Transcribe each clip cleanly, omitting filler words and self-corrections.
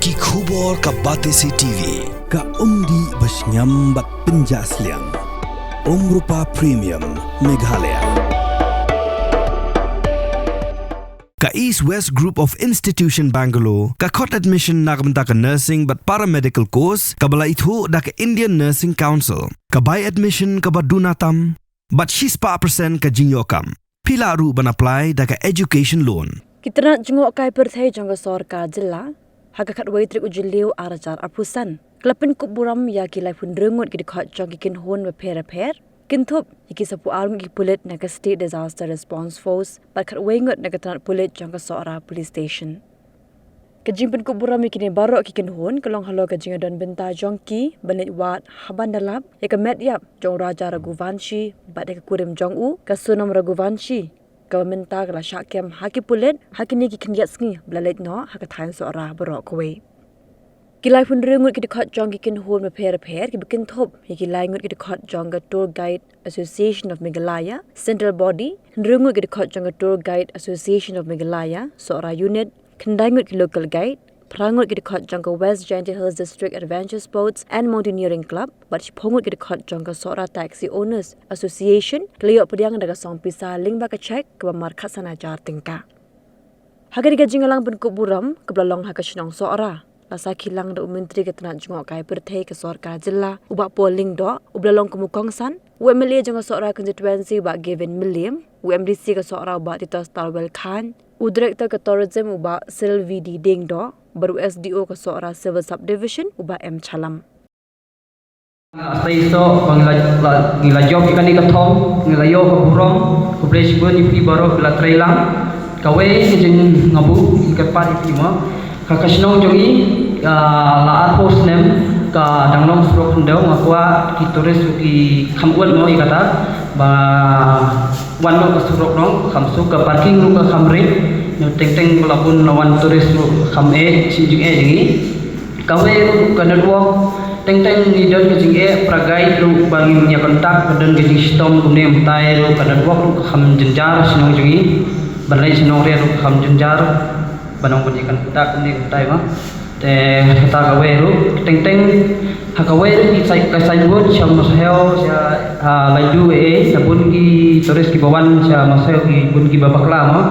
Ki khubor ka Batesi TV. Ka umdi basnyambat penjaslian. Rupa Premium Meghalaya. Ka East West Group of Institution Bangalore, ka Dkhot admission nagbenta ka nursing but paramedical course, ka bala itu da ka Indian Nursing Council, ka by admission ka badunatam, but 6% ka jinyokam. Pila ru ban apply da ka education loan. Kita nak jenguk kai perthai jangka Sohra jilla, haka kat wai trik ujiliu arajar apusan. Kelapin kuburam ya kilai pun rengut ki Dkhot jong ki Kynhun wa per. Kintup iki sapu arung ki pulit na ka State Disaster Response Force, bat kat wai ngut na ka tanat pulit jangka Sohra Police Station. Kejimpen kuburam iki ni barok ki Kynhun, kelong halo kejinga don benta Jong ki, banit wat haban dalap, ya ka Metïap Jong Raja Raghuvanshi, bat ya ka kurim Jong ka Sunam Raghuvanshi. Government ta kala syakem haki pulit haki ni ki kendiat sengi belalait no haka thain Sohra barok kowe. Kilai pun rengut ki Dkhot jong ki Kynhun me per ki bikin thop ki kilai ngut ki Dkhot jong ka Tour Guide Association of Meghalaya Central Body rengut ki Dkhot jong ka Tour Guide Association of Meghalaya Sohra Unit kendai ngut ki Local Guide Prangut ki Dkhot jong ka West Gentle Hills District Adventure Sports and Mountaineering Club but pongut ki Dkhot jong ka Sohra Taxi Owners Association kliok pediang daga song pisa ling ba ka check ke markat sana jar tingka. Haga diga jingalang pun kuburam ke belalong haka shinong Sohra. Lasa kilang da menteri ke tanat jengok kai perthai ke Sohra jilla ubak polling do ublalong kumukong san UMLA jong ka Sohra constituency ubak Gavin William UMDC ke Sohra ubak Tito Starwell Khan Director ke Tourism ubak Sylvie Ding do baru SDO ke Sohra Civil Subdivision ubak M Chalam. Asai so ngila job ikan ni kathong ngila yo ke burong ke Brisbane ni pi baro ke Trailang kawe jeng ngabu ke pat ipi ma ka kasnong jongi la post name ka danglong srok ndau ngakwa ki turis ki khamwat no ikata ba wanno ka srok no khamsu ka parking ru ka khamre no teng pelapun lawan turis ru khame sinjing jengi kawe ka network teng ni don ke jinge pragai ru bagi nya kontak dan ke sistem kumne mtai ru ka network ru kham jenjar sinong jengi balai sinong re ru kham jenjar banong pendidikan kita kumne mtai ma te kata kawe ru teng hakawe ki sai bot syam maseo sya laju sabun ki turis ki bawan sya maseo ki bun ki babakla ma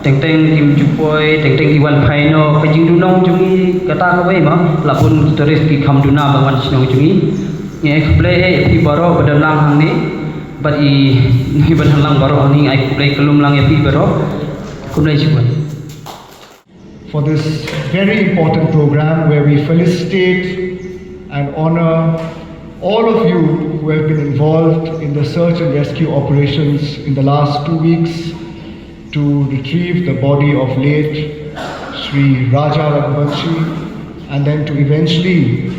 teng kim jupoi teng ki wan phaino ka jing dunong jungi kata kawe ma lapun turis ki kham duna bawan sinong jungi nge kble pi baro badalang hang ni bat i badalang baro ni ai kble kelum lang pi baro kumlai jibun. For this very important program where we felicitate and honor all of you who have been involved in the search and rescue operations in the last 2 weeks to retrieve the body of late Sri Raja Raghuvanshi and then to eventually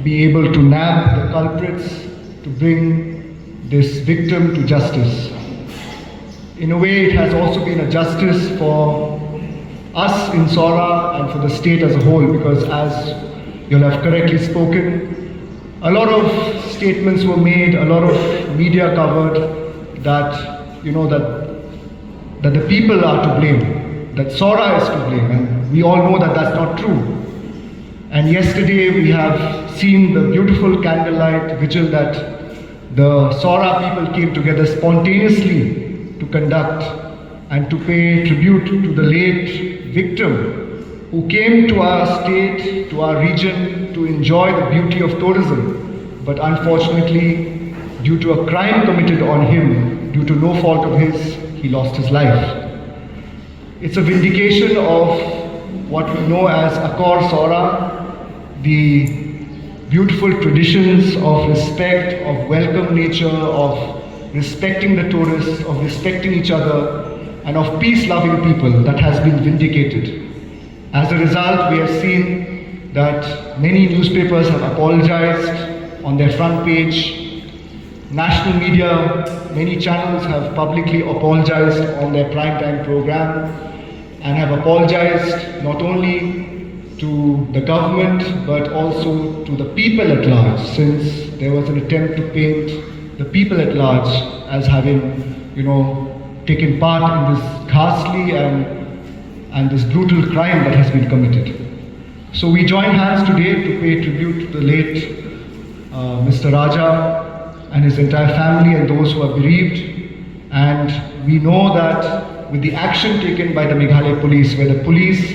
be able to nab the culprits to bring this victim to justice. In a way, it has also been a justice for us in Sohra and for the state as a whole, because as you'll have correctly spoken, a lot of statements were made, a lot of media covered that that the people are to blame, that Sohra is to blame, and we all know that that's not true. And yesterday we have seen the beautiful candlelight vigil that the Sohra people came together spontaneously to conduct and to pay tribute to the late victim who came to our state, to our region to enjoy the beauty of tourism, but unfortunately due to a crime committed on him, due to no fault of his, he lost his life. It's a vindication of what we know as Akor Sohra, the beautiful traditions of respect, of welcome nature, of respecting the tourists, of respecting each other, and of peace-loving people that has been vindicated. As a result, we have seen that many newspapers have apologized on their front page. National media, many channels have publicly apologized on their primetime program and have apologized not only to the government but also to the people at large, since there was an attempt to paint the people at large as having, taken part in this ghastly and this brutal crime that has been committed. So we join hands today to pay tribute to the late Mr. Raja and his entire family and those who are bereaved. And we know that with the action taken by the Meghalaya police, where the police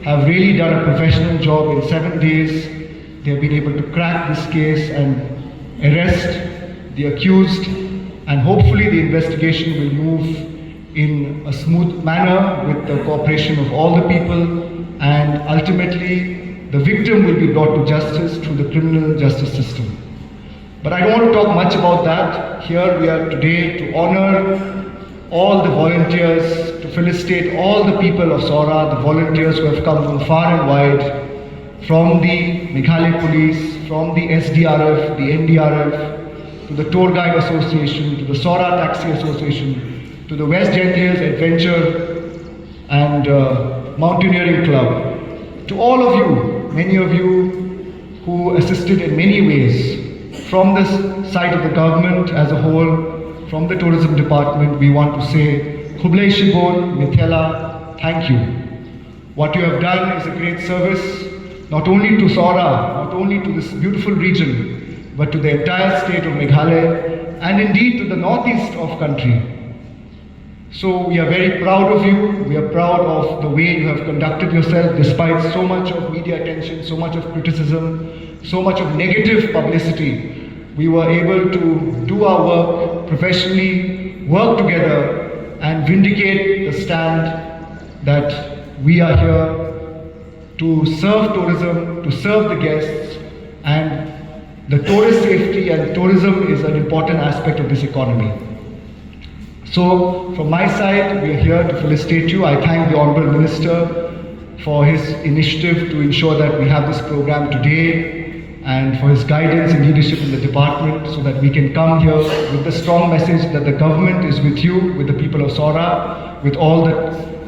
have really done a professional job in 7 days, they have been able to crack this case and arrest the accused, and hopefully the investigation will move in a smooth manner with the cooperation of all the people, and ultimately the victim will be brought to justice through the criminal justice system. But I don't want to talk much about that. Here we are today to honor all the volunteers, to felicitate all the people of Sohra, the volunteers who have come from far and wide, from the Meghalaya Police, from the SDRF, the NDRF, to the Tour Guide Association, to the Sohra Taxi Association, to the West Gentiles Adventure and Mountaineering Club. To all of you, many of you who assisted in many ways, from the side of the government as a whole, from the tourism department, we want to say, Khublai Shibon, Mithela, thank you. What you have done is a great service, not only to Sohra, not only to this beautiful region, but to the entire state of Meghalaya, and indeed to the northeast of country. So we are very proud of you. We are proud of the way you have conducted yourself despite so much of media attention, so much of criticism, so much of negative publicity. We were able to do our work professionally, work together and vindicate the stand that we are here to serve tourism, to serve the guests, and the tourist safety and tourism is an important aspect of this economy. So, from my side, we are here to felicitate you. I thank the Honourable Minister for his initiative to ensure that we have this program today, and for his guidance and leadership in the department, so that we can come here with the strong message that the government is with you, with the people of Sohra, with all the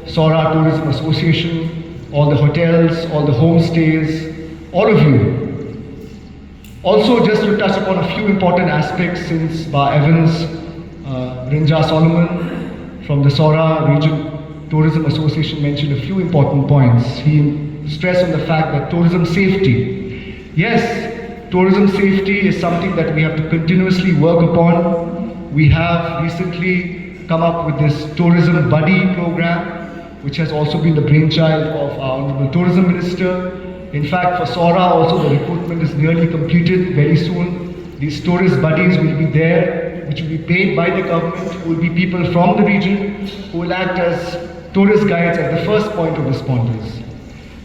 Sohra Tourism Association, all the hotels, all the homestays, all of you. Also, just to touch upon a few important aspects, since Ba Evans, Rinja Solomon from the Sohra Region Tourism Association mentioned a few important points. He stressed on the fact that tourism safety. Yes, tourism safety is something that we have to continuously work upon. We have recently come up with this Tourism Buddy program, which has also been the brainchild of our Honourable Tourism Minister. In fact, for Sohra also the recruitment is nearly completed very soon. These tourist buddies will be there, which will be paid by the government, who will be people from the region, who will act as tourist guides at the first point of responders.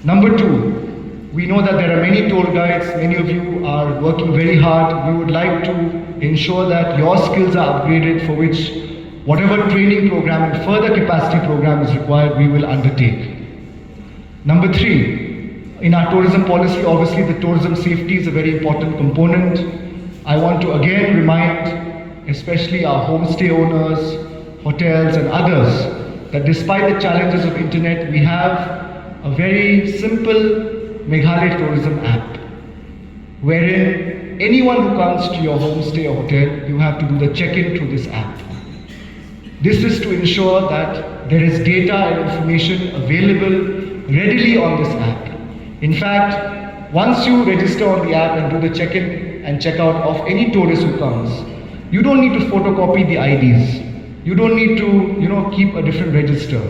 Number two, we know that there are many tour guides, many of you are working very hard. We would like to ensure that your skills are upgraded, for which whatever training program and further capacity program is required, we will undertake. Number three, in our tourism policy, obviously the tourism safety is a very important component. I want to again remind especially our homestay owners, hotels and others, that despite the challenges of internet, we have a very simple Meghalaya tourism app, wherein anyone who comes to your homestay or hotel, you have to do the check-in through this app. This is to ensure that there is data and information available readily on this app. In fact, once you register on the app and do the check-in and check-out of any tourist who comes, you don't need to photocopy the IDs. You don't need to, keep a different register.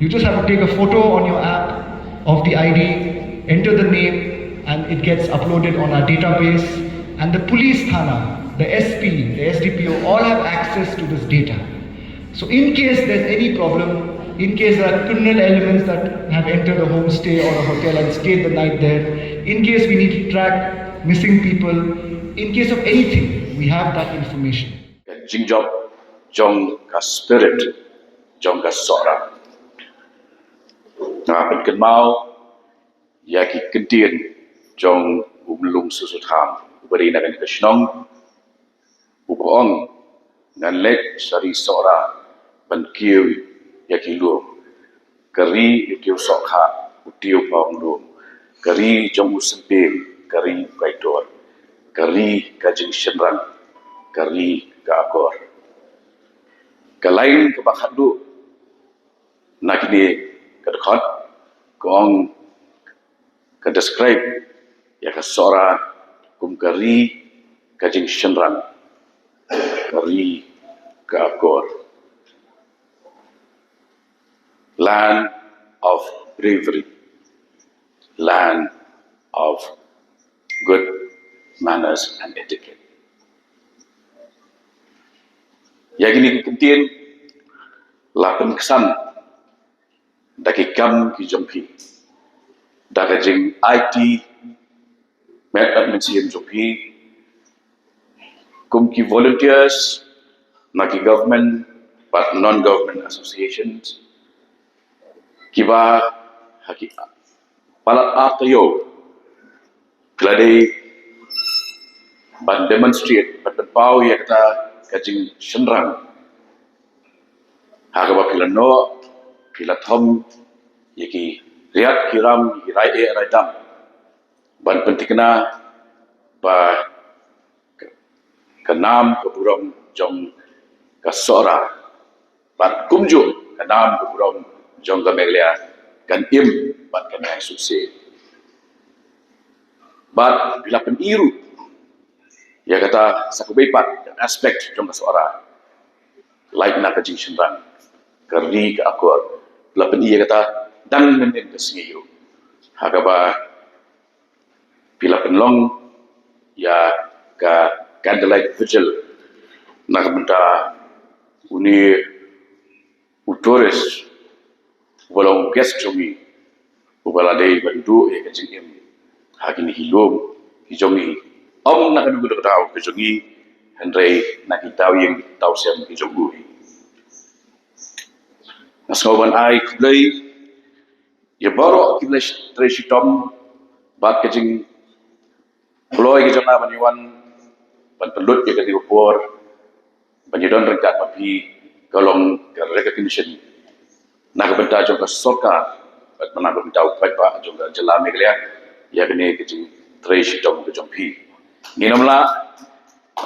You just have to take a photo on your app of the ID, enter the name, and it gets uploaded on our database. And the police thana, the SP, the SDPO, all have access to this data. So in case there's any problem, in case there are criminal elements that have entered a homestay or a hotel and stayed the night there, in case we need to track missing people, in case of anything, we have that information. Jong ka spirit, Jong ka Sohra. Penken mau, ya ki kentien, Jong umlung susutam, beri nagan kesnong, bukoong, nan lek sari Sohra, penkiu ya ki luom, keri ikiu sokha, utiu pang luom, keri Jong usempil, keri kaidor, keri kajing shenrang, keri ka akor. Kalain ke bakhandu nak ini ke Dkhot kong ka describe ya ka Sohra kum kari ka jing shenran kari ka akor land of bravery, land of good manners and etiquette. Yang ini kemudian lapan kesan daki kam ki jompi daki jing IT Metïap mencium jompi kum ki volunteers naki government but non-government associations Kiba haki palat atayo kelade ban demonstrate ban pau ya kata kajing shenrang hagaba pilano pilathom yaki riat kiram rai raidam ban pentikna ba kanam keburam jong ka Sohra ban kumju kanam keburam Jong ka Meghalaya kan im bat kan yang sukses. Bat bila peniru ya kata sakubepat dan aspek jong ka Sohra Leit na kajing shenrang kerdi ka akor bila peniru ya kata dan nenen ka singiyo hagaba bila penlong ya ka candlelight vigil nak benda uni utores walau guest jongi ubala dei bandu e kajing im hagini hilom hijongi nak du dak tahu kejongi hendrei nak tahu yang tahu siam hijongu nasawan ai kulai ya baru kita tresitom bat kajing loy kijona baniwan ban pelut ya kadi upor banyidon rengkat papi kolong recognition nak benda jong ka Sohra bat mana benda upai pa jong ka jela Meghalaya ya kene kejing tresh dong ke jong pi ni namla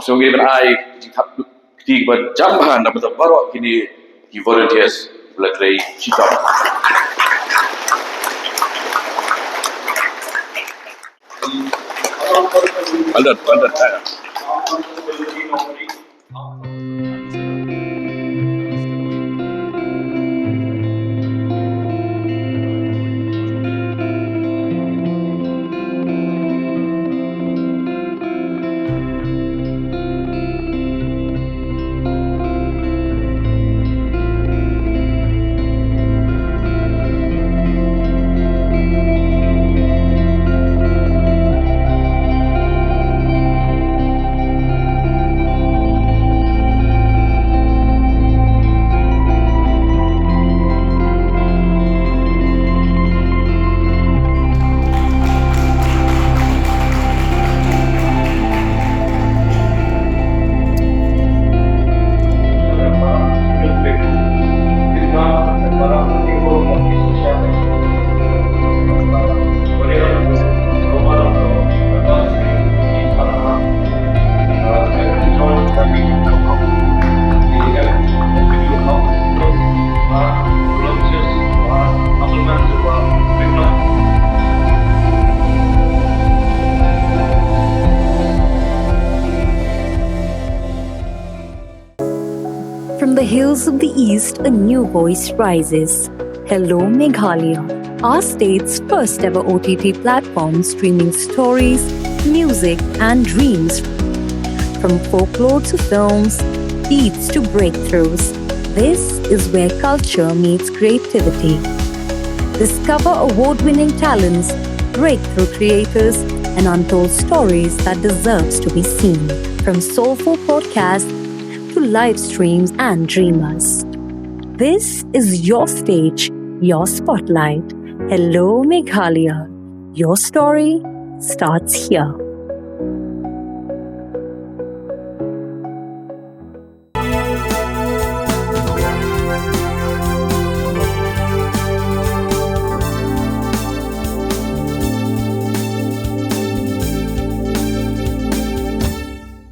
so ngi ban ai kejing thap ti ba jamban na betul baru kini ki volunteers bela trei chitop Aldat From the hills of the east, a new voice rises. Hello, Meghalaya, our state's first ever OTT platform streaming stories, music, and dreams. From folklore to films, beats to breakthroughs, this is where culture meets creativity. Discover award-winning talents, breakthrough creators, and untold stories that deserves to be seen. From soulful podcasts to live streams and dreamers. This is your stage, your spotlight. Hello, Meghalaya. Your story starts here.